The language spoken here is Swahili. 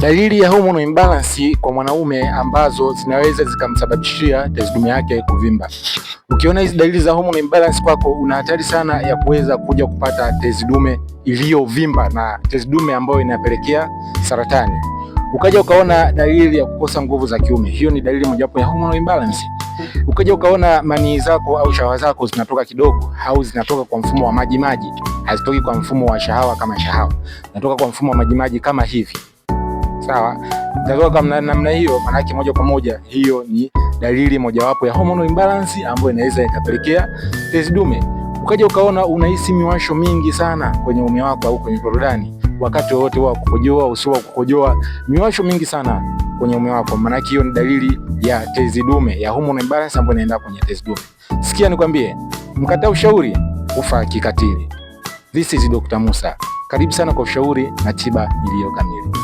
Dalili ya hormone imbalance kwa mwanaume ambazo zinaweza zikamsababishia tezi dume yake kuvimba. Ukiona hizi dalili za hormone imbalance kwako, una hatari sana ya kuweza kuja kupata tezi dume iliyovimba na tezi dume ambayo inapelekea saratani. Ukaja ukaona dalili ya kukosa nguvu za kiume, hiyo ni dalili mojawapo ya hormone imbalance. Ukaja ukaona manii zako au shahawa zako zinatoka kidogo au zinatoka kwa mfumo wa maji maji, hazitoki kwa mfumo wa shahawa kama shahawa, zinatoka kwa mfumo wa maji maji kama hivi. Sawa, ndio kama namna hiyo, maana yake moja kwa moja hiyo ni dalili mojawapo ya hormone imbalance ambayo inaweza ikapelekea tezi dume. Ukaja ukaona unahisi miwasho mingi sana kwenye uume wako au kwenye korodani wakati wote wa kukojoa, usiwa kukojoa, miwasho mingi sana kwenye uume wako, maana yake hiyo ni dalili ya tezi dume, ya hormone imbalance ambayo inaenda kwenye tezi dume. Sikia nikwambie, mkataa ushauri ufa kikatili. This is Dr. Musa. Karibu sana kwa ushauri na tiba iliyo kamili.